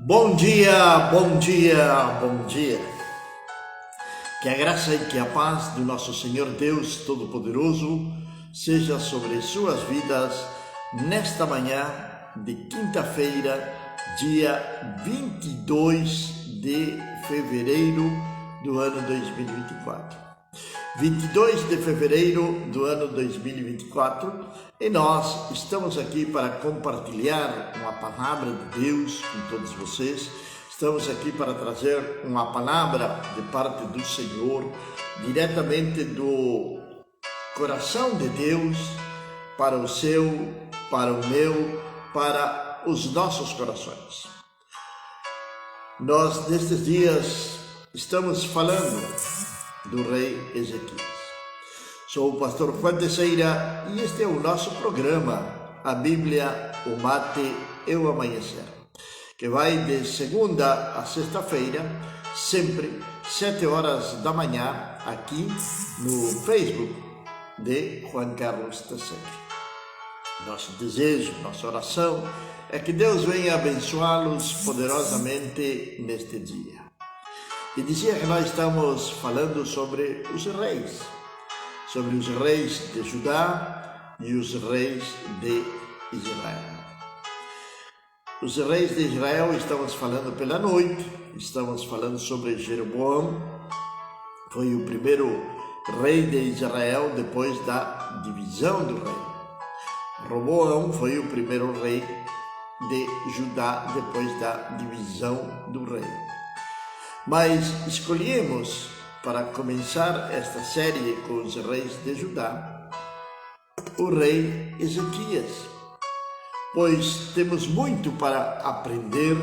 Bom dia, bom dia, bom dia. Que a graça e que a paz do nosso Senhor Deus Todo-Poderoso seja sobre suas vidas nesta manhã de quinta-feira, dia 22 de fevereiro do ano 2024. 22 de fevereiro do ano 2024 e nós estamos aqui para compartilhar uma palavra de Deus com todos vocês. Estamos aqui para trazer uma palavra de parte do Senhor, diretamente do coração de Deus, para o seu, para o meu, para os nossos corações. Nós, nestes dias, estamos falando do rei Ezequias. Sou o pastor Juan Teixeira e este é o nosso programa, a Bíblia, o Mate e o Amanhecer, que vai de segunda a sexta-feira, sempre 7 horas da manhã, aqui no Facebook de Juan Carlos Teixeira. Nosso desejo, nossa oração é que Deus venha abençoá-los poderosamente neste dia. E dizia que nós estamos falando sobre os reis de Judá e os reis de Israel. Os reis de Israel estamos falando pela noite, estamos falando sobre Jeroboão, foi o primeiro rei de Israel depois da divisão do reino. Roboão foi o primeiro rei de Judá depois da divisão do reino. Mas escolhemos para começar esta série com os reis de Judá o rei Ezequias, pois temos muito para aprender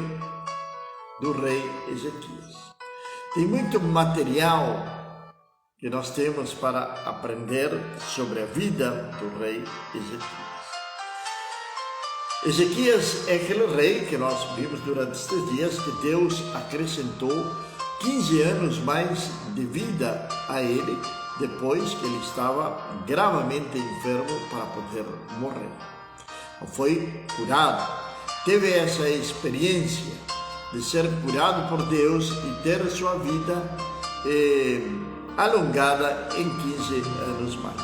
do rei Ezequias. Tem muito material que nós temos para aprender sobre a vida do rei Ezequias. Ezequias é aquele rei que nós vimos durante estes dias que Deus acrescentou 15 anos mais de vida a ele, depois que ele estava gravemente enfermo para poder morrer. Foi curado, teve essa experiência de ser curado por Deus e ter sua vida alongada em 15 anos mais.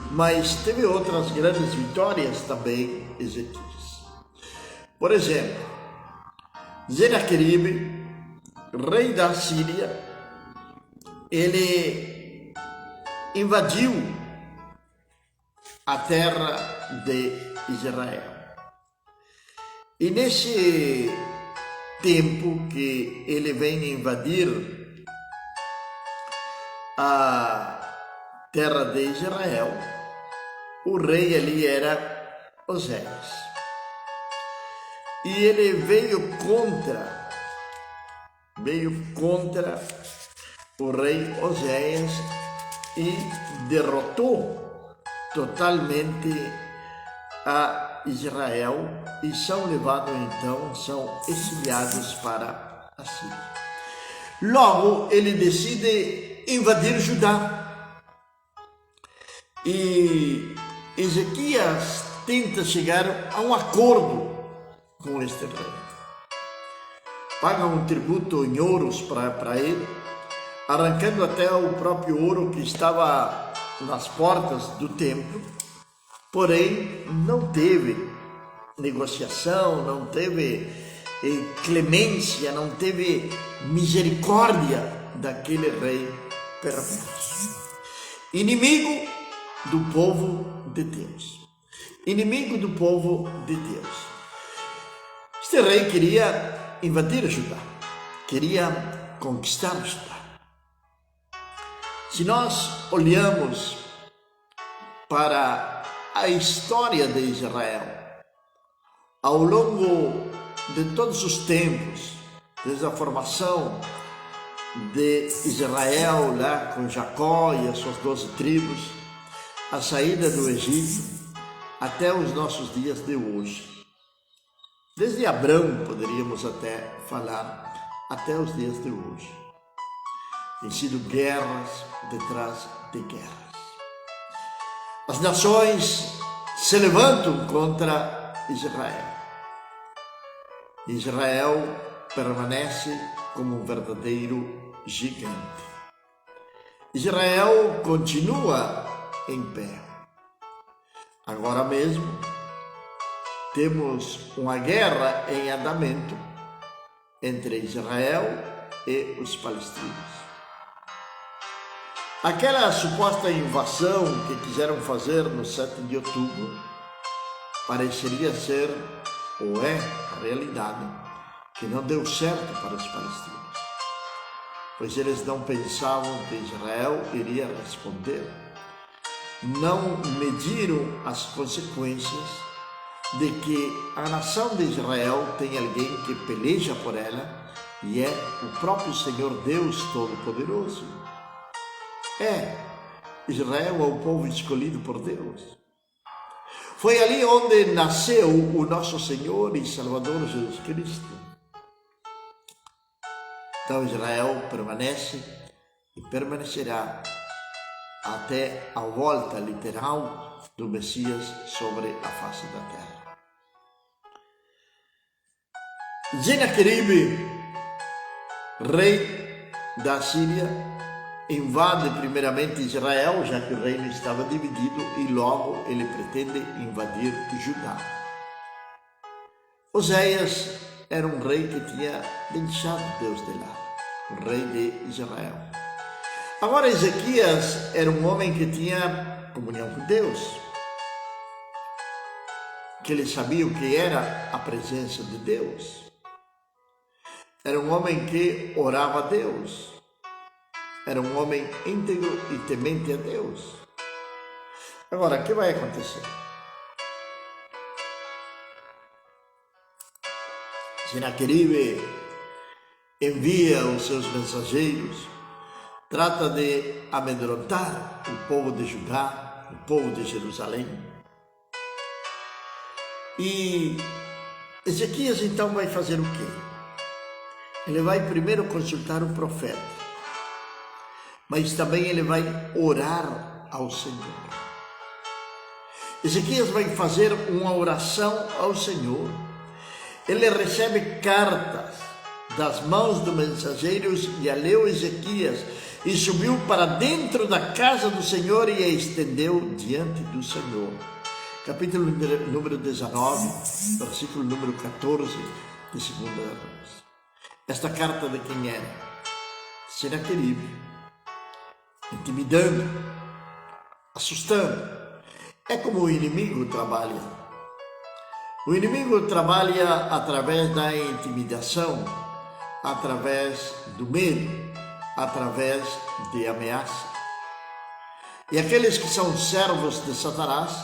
Mas teve outras grandes vitórias também, Ezequias. Por exemplo, Senaqueribe, rei da Síria, ele invadiu a terra de Israel. E nesse tempo que ele vem invadir a terra de Israel, o rei ali era Oséias. E ele veio contra o rei Oséias e derrotou totalmente a Israel e são levados então, são exiliados para a Síria. Logo, ele decide invadir Judá e Ezequias tenta chegar a um acordo com este rei. Paga um tributo em ouros para ele, arrancando até o próprio ouro que estava nas portas do templo, porém não teve negociação, não teve clemência, não teve misericórdia daquele rei perverso. Inimigo do povo de Deus. Inimigo do povo de Deus. Este rei queria invadir Judá, queria conquistar Judá. Se nós olhamos para a história de Israel, ao longo de todos os tempos, desde a formação de Israel lá com Jacó e as suas 12 tribos, a saída do Egito, até os nossos dias de hoje. Desde Abraão, poderíamos até falar, até os dias de hoje. Tem sido guerras detrás de guerras. As nações se levantam contra Israel. Israel permanece como um verdadeiro gigante. Israel continua em pé. Agora mesmo temos uma guerra em andamento entre Israel e os palestinos. Aquela suposta invasão que quiseram fazer no 7 de outubro pareceria ser, ou é, a realidade, que não deu certo para os palestinos, pois eles não pensavam que Israel iria responder. Não mediram as consequências de que a nação de Israel tem alguém que peleja por ela, e é o próprio Senhor Deus Todo-Poderoso. Israel é o povo escolhido por Deus. Foi ali onde nasceu o nosso Senhor e Salvador Jesus Cristo. Então Israel permanece e permanecerá até a volta literal do Messias sobre a face da terra. Senaqueribe, rei da Síria, invade primeiramente Israel, já que o reino estava dividido, e logo ele pretende invadir Judá. Oséias era um rei que tinha deixado Deus de lado, o rei de Israel. Agora Ezequias era um homem que tinha comunhão com Deus, que ele sabia o que era a presença de Deus. Era um homem que orava a Deus. Era um homem íntegro e temente a Deus. Agora, o que vai acontecer? Senaqueribe envia os seus mensageiros, trata de amedrontar o povo de Judá, o povo de Jerusalém. E Ezequias então vai fazer o quê? Ele vai primeiro consultar o profeta, mas também ele vai orar ao Senhor. Ezequias vai fazer uma oração ao Senhor. Ele recebe cartas das mãos dos mensageiros e a leu Ezequias e subiu para dentro da casa do Senhor e a estendeu diante do Senhor. Capítulo número 19, versículo número 14 de 2 Reis. Esta carta de quem era? Senaqueribe, intimidando, assustando. É como o inimigo trabalha. O inimigo trabalha através da intimidação, através do medo, através de ameaça. E aqueles que são servos de Satanás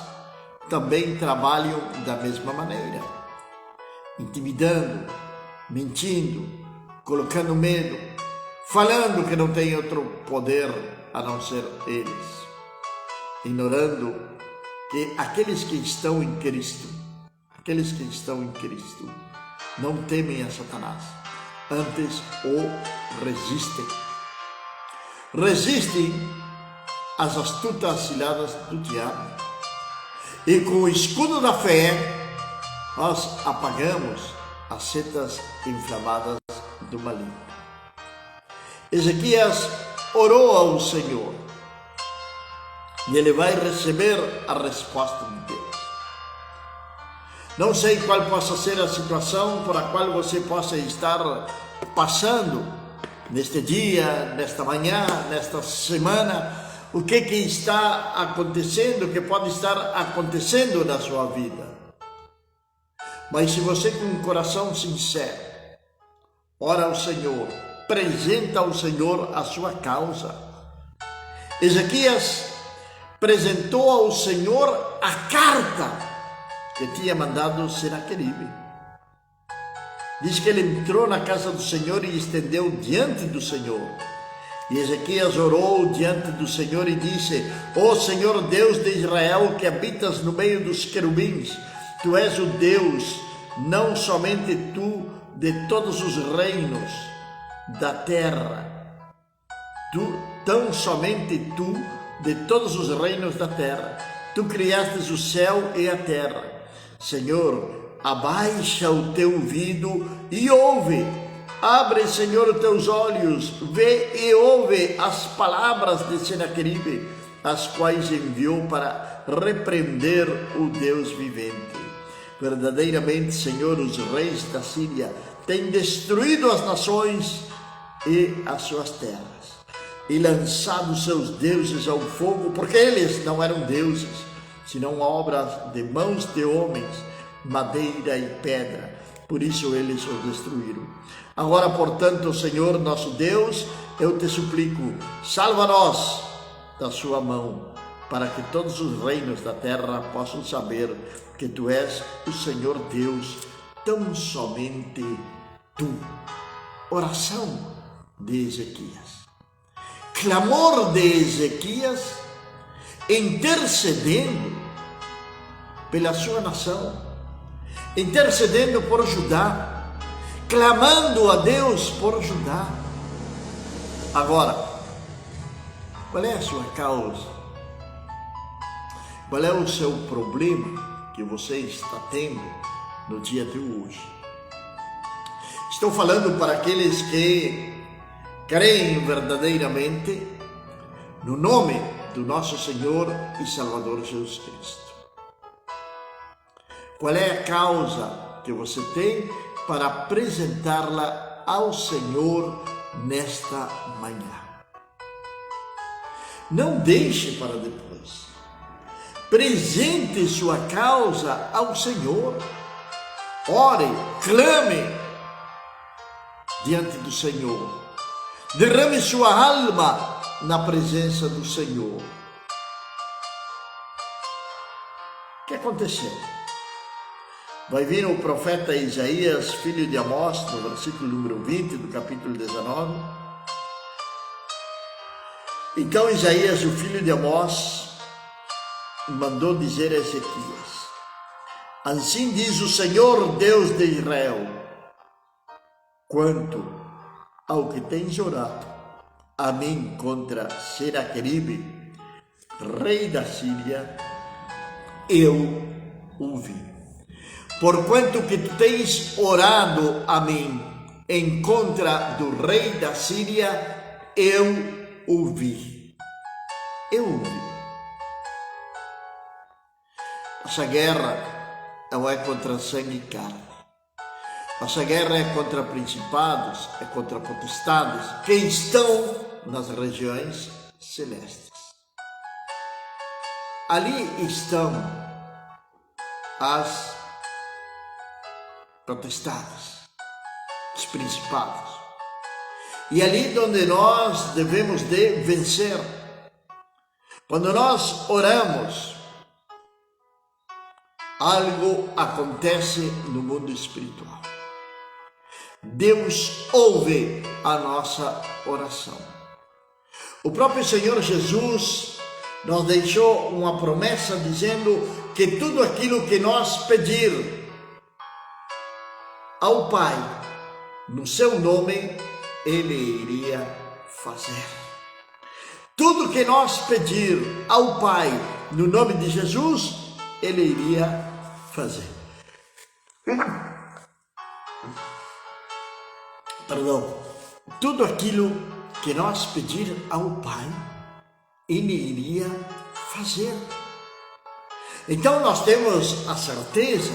também trabalham da mesma maneira, intimidando, mentindo, colocando medo, falando que não tem outro poder a não ser eles, ignorando que aqueles que estão em Cristo, não temem a Satanás, antes o resistem. Resistem às astutas ciladas do diabo. E com o escudo da fé, nós apagamos as setas inflamadas do maligno. Ezequias orou ao Senhor e ele vai receber a resposta de Deus. Não sei qual possa ser a situação por a qual você possa estar passando neste dia, nesta manhã, nesta semana, o que está acontecendo, o que pode estar acontecendo na sua vida. Mas se você com um coração sincero ora ao Senhor, apresenta ao Senhor a sua causa. Ezequias apresentou ao Senhor a carta que tinha mandado Senaqueribe. Diz que ele entrou na casa do Senhor e estendeu diante do Senhor. E Ezequias orou diante do Senhor e disse: ó Senhor Deus de Israel, que habitas no meio dos querubins, tu és o Deus, não somente tu, de todos os reinos da terra. Tão somente tu, de todos os reinos da terra. Tu criastes o céu e a terra. Senhor, abaixa o teu ouvido e ouve. Abre, Senhor, os teus olhos, vê e ouve as palavras de Senaqueribe, as quais enviou para repreender o Deus vivente. Verdadeiramente, Senhor, os reis da Síria têm destruído as nações e as suas terras, e lançado seus deuses ao fogo, porque eles não eram deuses, senão obras de mãos de homens, madeira e pedra. Por isso eles os destruíram. Agora, portanto, Senhor nosso Deus, eu te suplico, salva-nos da sua mão, para que todos os reinos da terra possam saber que tu és o Senhor Deus, tão somente tu. Oração de Ezequias. Clamor de Ezequias, intercedendo pela sua nação, intercedendo por Judá, clamando a Deus por Judá. Agora, qual é a sua causa? Qual é o seu problema que você está tendo no dia de hoje? Estou falando para aqueles que creem verdadeiramente no nome do nosso Senhor e Salvador Jesus Cristo. Qual é a causa que você tem para apresentá-la ao Senhor nesta manhã? Não deixe para depois. Presente sua causa ao Senhor. Ore, clame diante do Senhor. Derrame sua alma na presença do Senhor. O que aconteceu? Vai vir o profeta Isaías, filho de Amós, no versículo número 20 do capítulo 19. Então Isaías, o filho de Amós, mandou dizer a Ezequias: assim diz o Senhor Deus de Israel, quanto ao que tens orado a mim contra Senaqueribe, rei da Síria, eu ouvi. Porquanto que tu tens orado a mim em contra do rei da Síria, eu ouvi. Eu ouvi. Nossa guerra não é contra sangue e carne. Nossa guerra é contra principados, é contra potestades que estão nas regiões celestes. Ali estão as potestades, os principados. E ali onde nós devemos de vencer. Quando nós oramos, algo acontece no mundo espiritual. Deus ouve a nossa oração. O próprio Senhor Jesus nos deixou uma promessa dizendo que tudo aquilo que nós pedir ao Pai no seu nome, Ele iria fazer. Tudo que nós pedir ao Pai no nome de Jesus, Ele iria fazer. Perdão. Tudo aquilo que nós pedir ao Pai, Ele iria fazer. Então nós temos a certeza,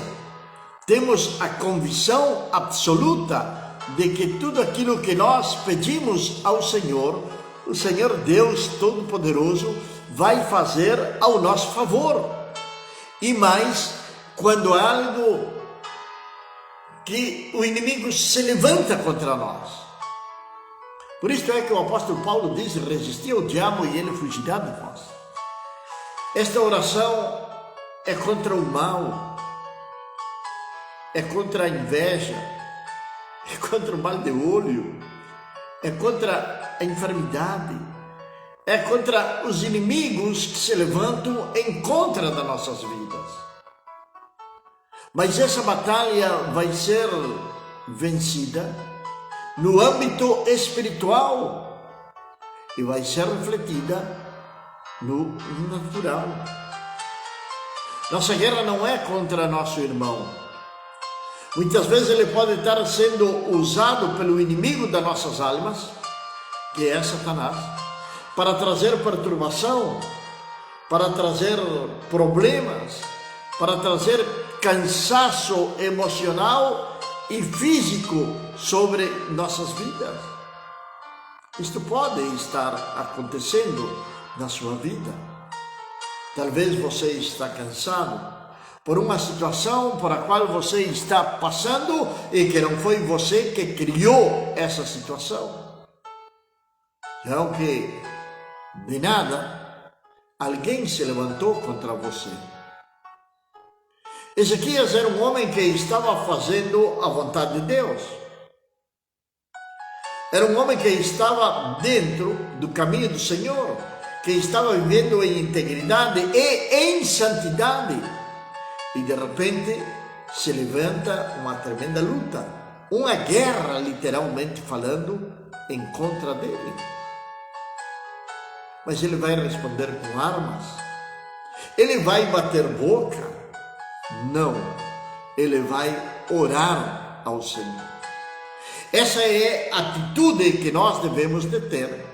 temos a convicção absoluta de que tudo aquilo que nós pedimos ao Senhor, o Senhor Deus Todo-Poderoso vai fazer ao nosso favor. E mais, quando há algo que o inimigo se levanta contra nós. Por isso é que o apóstolo Paulo diz: resistir ao diabo e ele fugirá de vós. Esta oração é contra o mal, é contra a inveja, é contra o mal de olho, é contra a enfermidade, é contra os inimigos que se levantam em contra das nossas vidas. Mas essa batalha vai ser vencida no âmbito espiritual e vai ser refletida no natural. Nossa guerra não é contra nosso irmão, Muitas vezes ele pode estar sendo usado pelo inimigo das nossas almas, que é Satanás, para trazer perturbação, para trazer problemas, para trazer cansaço emocional e físico sobre nossas vidas. Isto pode estar acontecendo na sua vida. Talvez você está cansado por uma situação por a qual você está passando e que não foi você que criou essa situação. Então que de nada alguém se levantou contra você. Ezequias era um homem que estava fazendo a vontade de Deus. Era um homem que estava dentro do caminho do Senhor, que estava vivendo em integridade e em santidade. E de repente se levanta uma tremenda luta, uma guerra, literalmente falando, em contra dele. Mas ele vai responder com armas? Ele vai bater boca? Não, ele vai orar ao Senhor. Essa é a atitude que nós devemos de ter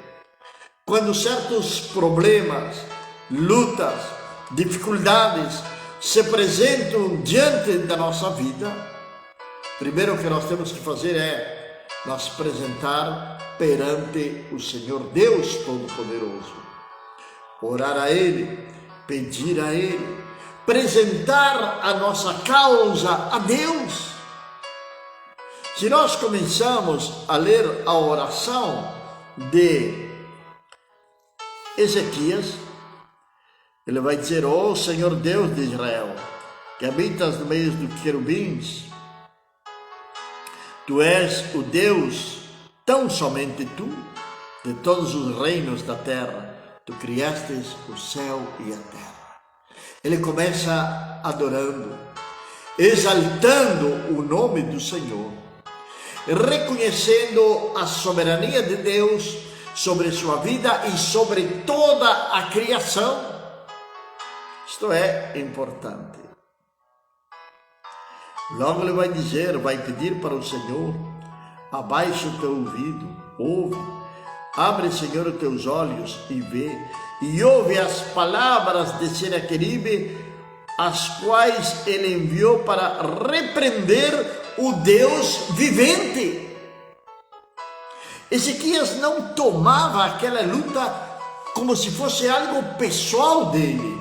quando certos problemas, lutas, dificuldades se apresentam diante da nossa vida. Primeiro que nós temos que fazer é nos apresentar perante o Senhor Deus Todo-Poderoso, orar a Ele, pedir a Ele, apresentar a nossa causa a Deus. Se nós começamos a ler a oração de Ezequias, ele vai dizer: ó Senhor Deus de Israel, que habitas no meio dos querubins, tu és o Deus, tão somente tu, de todos os reinos da terra, tu criastes o céu e a terra. Ele começa adorando, exaltando o nome do Senhor, reconhecendo a soberania de Deus sobre sua vida e sobre toda a criação. Isto é importante. Logo ele vai dizer, vai pedir para o Senhor: abaixa o teu ouvido, ouve, abre, Senhor, os teus olhos e vê, e ouve as palavras de Senaqueribe, as quais ele enviou para repreender o Deus vivente. Ezequias não tomava aquela luta como se fosse algo pessoal dele.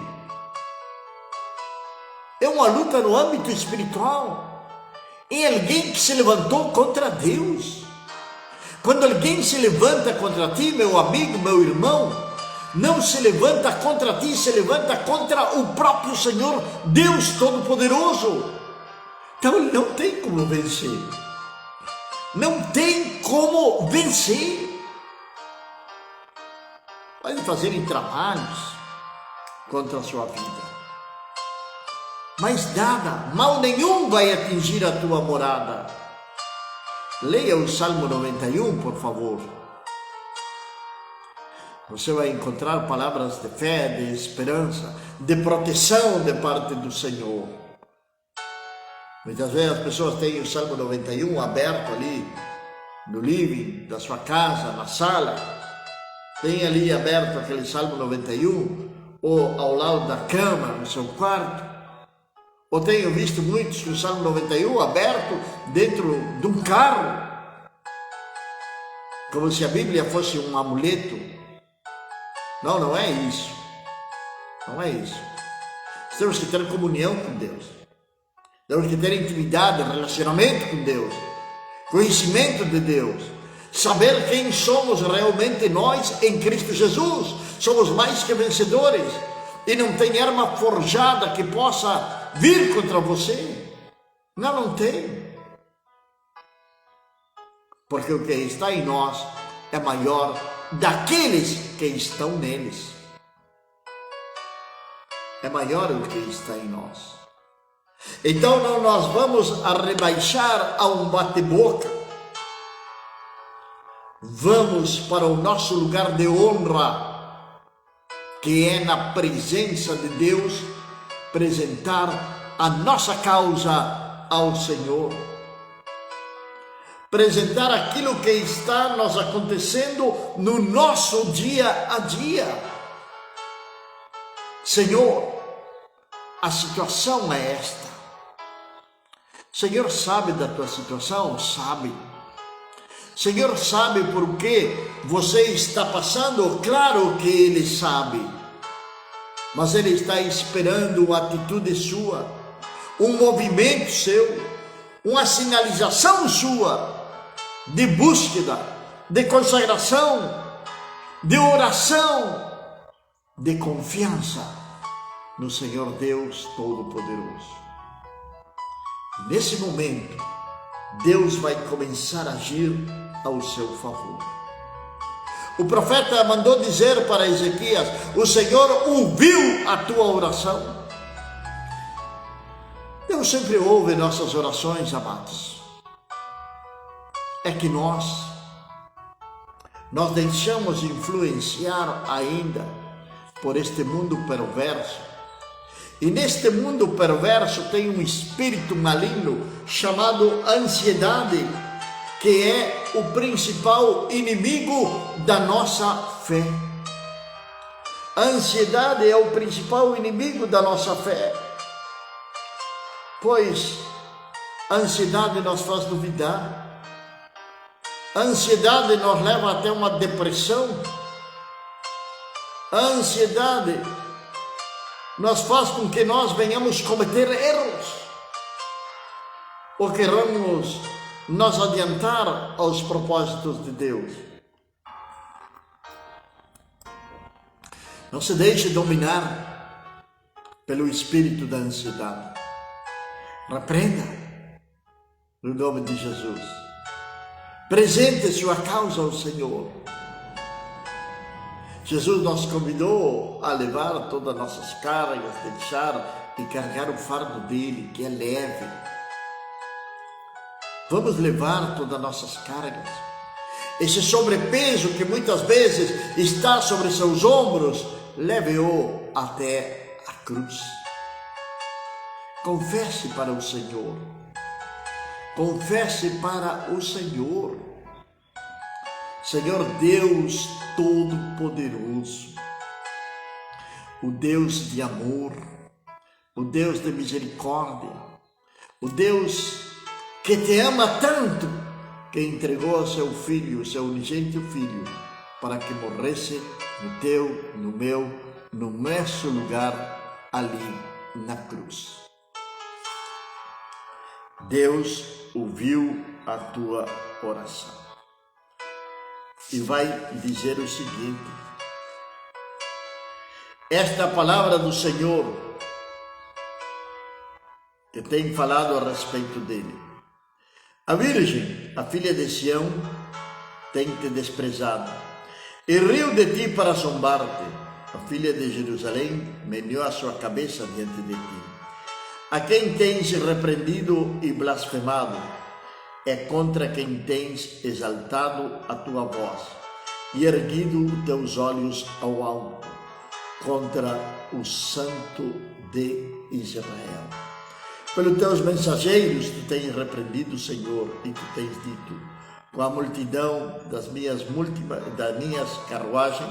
É uma luta no âmbito espiritual. É alguém que se levantou contra Deus. Quando alguém se levanta contra ti, meu amigo, meu irmão, não se levanta contra ti, se levanta contra o próprio Senhor, Deus Todo-Poderoso. Então ele não tem como vencer. Não tem como vencer. Pode fazer em trabalhos contra a sua vida, mas nada, mal nenhum vai atingir a tua morada. Leia o Salmo 91, por favor. Você vai encontrar palavras de fé, de esperança, de proteção de parte do Senhor. Muitas vezes as pessoas têm o Salmo 91 aberto ali no living da sua casa, na sala. Tem ali aberto aquele Salmo 91, ou ao lado da cama, no seu quarto. Ou tenho visto muitos com o Salmo 91 aberto dentro de um carro, como se a Bíblia fosse um amuleto. Não, não é isso. Não é isso. Temos que ter comunhão com Deus. Temos que ter intimidade, relacionamento com Deus, conhecimento de Deus, saber quem somos realmente nós em Cristo Jesus. Somos mais que vencedores, e não tem arma forjada que possa vir contra você. Não tem. Porque o que está em nós é maior daqueles que estão neles. É maior o que está em nós. Então não nós vamos a rebaixar a um bate-boca. Vamos para o nosso lugar de honra, que é na presença de Deus, apresentar a nossa causa ao Senhor. apresentar aquilo que está nos acontecendo no nosso dia a dia. Senhor, a situação é esta. O Senhor sabe da tua situação? Sabe. O Senhor sabe por que você está passando? Claro que Ele sabe. Mas Ele está esperando uma atitude sua, um movimento seu, uma sinalização sua de búsqueda, de consagração, de oração, de confiança no Senhor Deus Todo-Poderoso. Nesse momento, Deus vai começar a agir ao seu favor. O profeta mandou dizer para Ezequias: o Senhor ouviu a tua oração. Deus sempre ouve nossas orações, amados. É que nós deixamos influenciar ainda por este mundo perverso. E neste mundo perverso tem um espírito maligno chamado ansiedade, que é o principal inimigo da nossa fé. A ansiedade é o principal inimigo da nossa fé, pois a ansiedade nos faz duvidar, a ansiedade nos leva até uma depressão, a ansiedade nos faz com que nós venhamos cometer erros, ou queramos nos adiantar aos propósitos de Deus. Não se deixe dominar pelo espírito da ansiedade. Repreenda no nome de Jesus. Apresente sua causa ao Senhor. Jesus nos convidou a levar todas as nossas cargas, deixar e carregar o fardo dele, que é leve. Vamos levar todas as nossas cargas. Esse sobrepeso que muitas vezes está sobre seus ombros, leve-o até a cruz. Confesse para o Senhor. Confesse para o Senhor. Senhor Deus Todo-Poderoso, o Deus de amor, o Deus de misericórdia, o Deus que te ama tanto, que entregou seu Filho, seu unigênito Filho, para que morresse no teu, no meu, no nosso lugar, ali na cruz. Deus ouviu a tua oração e vai dizer o seguinte: esta é a palavra do Senhor que tem falado a respeito dele. A Virgem, a filha de Sião, tem te desprezado e riu de ti para zombar-te. A filha de Jerusalém meneou a sua cabeça diante de ti. A quem tens repreendido e blasfemado? É contra quem tens exaltado a tua voz e erguido teus olhos ao alto, contra o Santo de Israel. Pelos teus mensageiros tu tens repreendido, Senhor, e tu tens dito: com a multidão das minhas carruagens,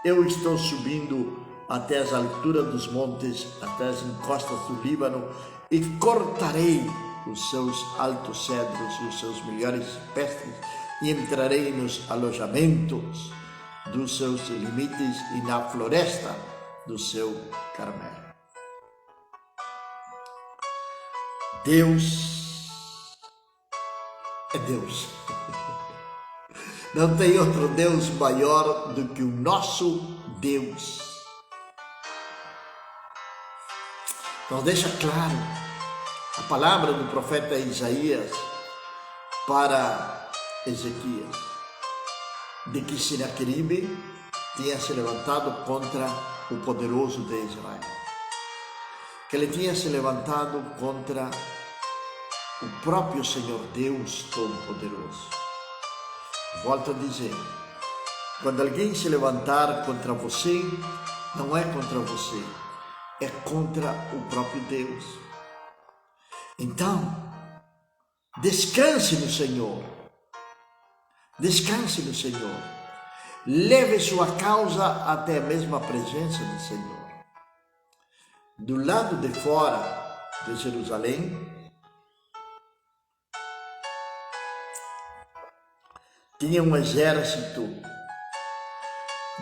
eu estou subindo até as alturas dos montes, até as encostas do Líbano, e cortarei os seus altos cedros e os seus melhores ciprestes, e entrarei nos alojamentos dos seus limites e na floresta do seu Carmelo. Deus é Deus. Não tem outro Deus maior do que o nosso Deus. Então deixa claro a palavra do profeta Isaías para Ezequias, de que Senaqueribe tinha se levantado contra o poderoso de Israel, que ele tinha se levantado contra o próprio Senhor Deus Todo-Poderoso. Volto a dizer, quando alguém se levantar contra você, não é contra você, é contra o próprio Deus. Então, descanse no Senhor, Descanse no Senhor. Leve sua causa até a mesma presença do Senhor. Do lado de fora de Jerusalém, tinha um exército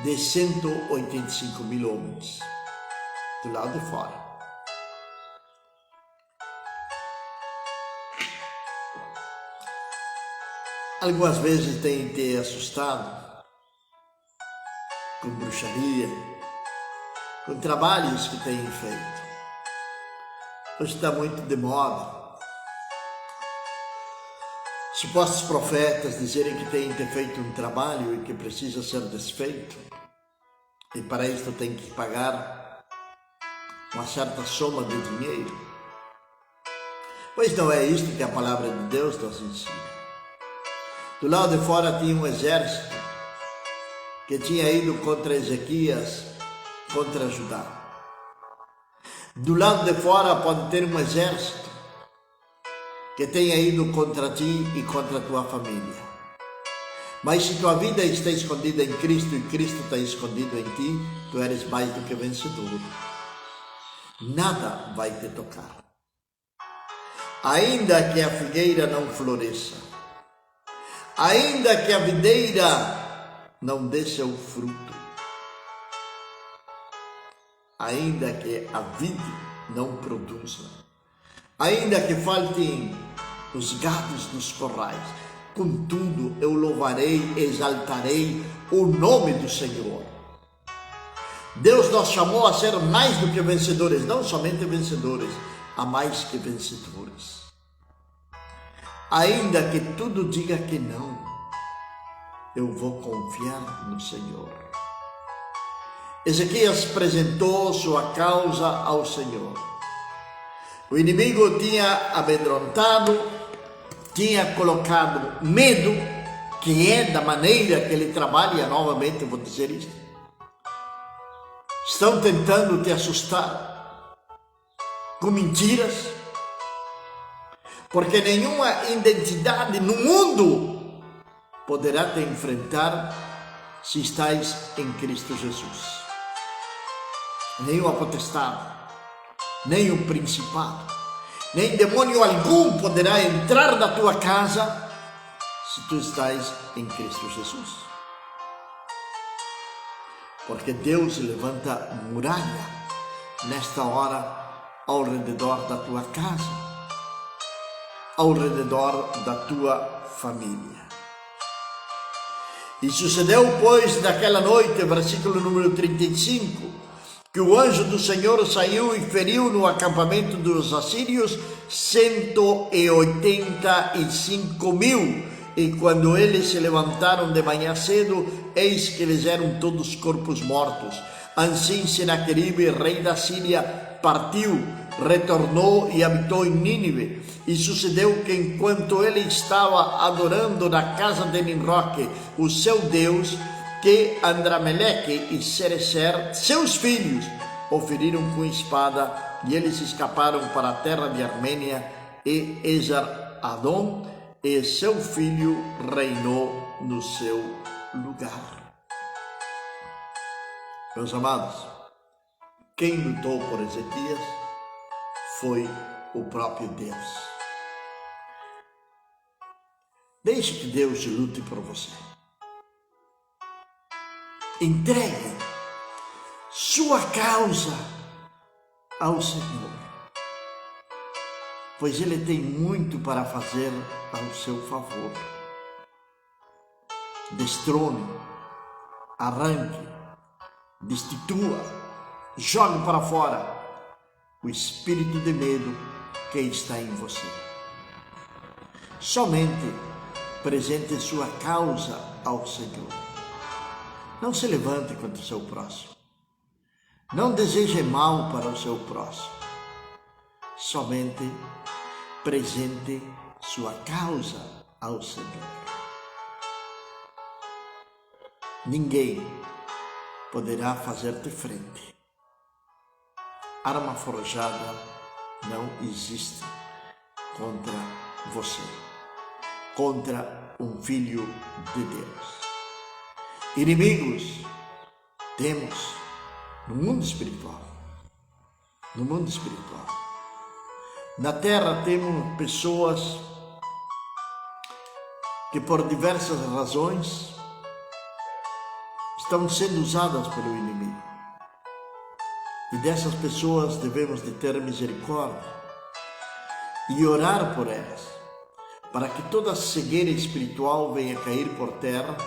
de 185 mil homens. Do lado de fora. Algumas vezes tem te assustado com bruxaria, com trabalhos que tem feito. Hoje está muito de moda. Supostos profetas dizerem que tem feito um trabalho e que precisa ser desfeito. E para isso tem que pagar uma certa soma de dinheiro. Pois não é isto que a palavra de Deus nos ensina. Do lado de fora tinha um exército que tinha ido contra Ezequias, contra Judá. Do lado de fora pode ter um exército que tenha ido contra ti e contra a tua família. Mas se tua vida está escondida em Cristo e Cristo está escondido em ti, tu eres mais do que vencedor. Nada vai te tocar. Ainda que a figueira não floresça, ainda que a videira não dê seu fruto, ainda que a vide não produza, ainda que faltem os gados dos corrais, contudo eu louvarei, exaltarei o nome do Senhor. Deus nos chamou a ser mais do que vencedores, não somente vencedores, a mais que vencedores. Ainda que tudo diga que não, eu vou confiar no Senhor. Ezequias apresentou sua causa ao Senhor. O inimigo tinha amedrontado, tinha colocado medo, que é da maneira que ele trabalha, novamente eu vou dizer isso. Estão tentando te assustar com mentiras, porque nenhuma identidade no mundo poderá te enfrentar se estás em Cristo Jesus. Nenhuma potestade, nem o principado, nem demônio algum poderá entrar na tua casa se tu estás em Cristo Jesus. Porque Deus levanta muralha nesta hora ao redor da tua casa, ao redor da tua família. E sucedeu, pois, naquela noite, versículo número 35, que o anjo do Senhor saiu e feriu no acampamento dos assírios 185 mil. E quando eles se levantaram de manhã cedo, eis que eles eram todos corpos mortos. Assim Senaqueribe, rei da Síria, partiu, retornou e habitou em Nínive. E sucedeu que enquanto ele estava adorando na casa de Nimroque, o seu Deus, que Andrameleque e Serecer, seus filhos, o feriram com espada, e eles escaparam para a terra de Armênia, e Esar-Adom e seu filho reinou no seu lugar. Meus amados, quem lutou por Ezequias foi o próprio Deus. Deixe que Deus lute por você. Entregue sua causa ao Senhor, pois Ele tem muito para fazer ao seu favor. Destrone, arranque, destitua, jogue para fora o espírito de medo que está em você. Somente apresente sua causa ao Senhor. Não se levante contra o seu próximo. Não deseje mal para o seu próximo. Somente apresente sua causa ao Senhor. Ninguém poderá fazer-te frente. Arma forjada não existe contra você. contra um filho de Deus. Inimigos temos no mundo espiritual. No mundo espiritual. Na terra temos pessoas que por diversas razões estão sendo usadas pelo inimigo. E dessas pessoas devemos de ter misericórdia e orar por elas, para que toda cegueira espiritual venha cair por terra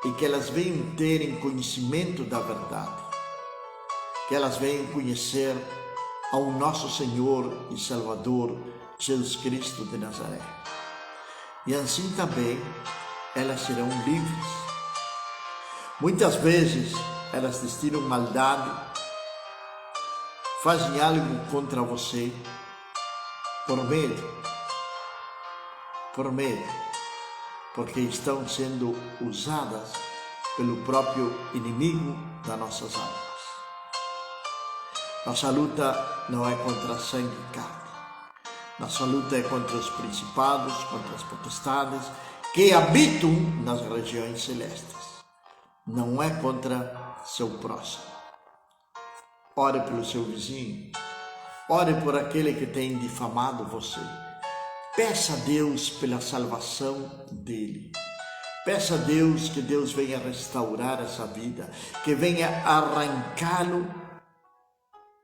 e que elas venham terem conhecimento da verdade, que elas venham conhecer ao nosso Senhor e Salvador Jesus Cristo de Nazaré. E assim também elas serão livres. Muitas vezes elas destinam maldade, fazem algo contra você por medo, porque estão sendo usadas pelo próprio inimigo das nossas almas. Nossa luta não é contra sangue e carne. Nossa luta é contra os principados, contra as potestades que habitam nas regiões celestes. Não é contra seu próximo. Ore pelo seu vizinho. Ore por aquele que tem difamado você. Peça a Deus pela salvação dele. Peça a Deus que Deus venha restaurar essa vida, que venha arrancá-lo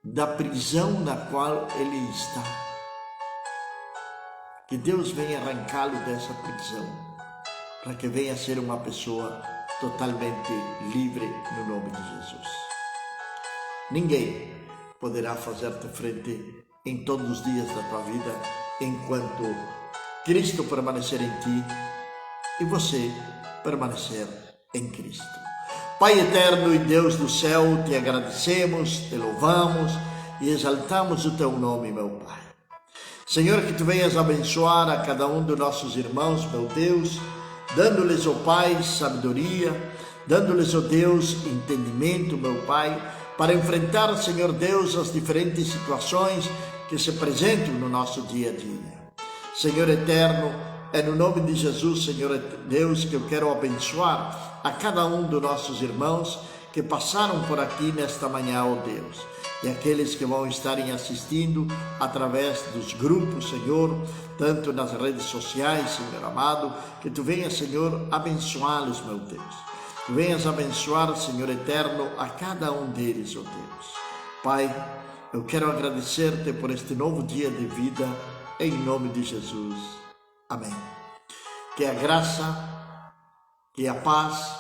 da prisão na qual ele está. Que Deus venha arrancá-lo dessa prisão, para que venha ser uma pessoa totalmente livre no nome de Jesus. Ninguém poderá fazer-te frente em todos os dias da tua vida, enquanto Cristo permanecer em ti e você permanecer em Cristo. Pai eterno e Deus do céu, te agradecemos, te louvamos e exaltamos o teu nome, meu Pai. Senhor, que tu venhas abençoar a cada um dos nossos irmãos, meu Deus, dando-lhes, ó Pai, sabedoria, dando-lhes, ó Deus, entendimento, meu Pai, para enfrentar, Senhor Deus, as diferentes situações que se apresentam no nosso dia a dia. Senhor eterno, é no nome de Jesus, Senhor Deus, que eu quero abençoar a cada um dos nossos irmãos que passaram por aqui nesta manhã, ó Deus, e aqueles que vão estarem assistindo através dos grupos, Senhor, tanto nas redes sociais, Senhor amado, que tu venhas, Senhor, abençoá-los, meu Deus. Tu venhas abençoar, Senhor eterno, a cada um deles, ó Deus. Pai, eu quero agradecer-te por este novo dia de vida, em nome de Jesus. Amém. Que a graça, que a paz,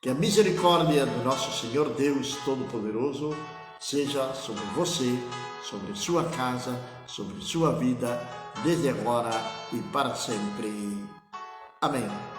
que a misericórdia do nosso Senhor Deus Todo-Poderoso seja sobre você, sobre sua casa, sobre sua vida, desde agora e para sempre. Amém.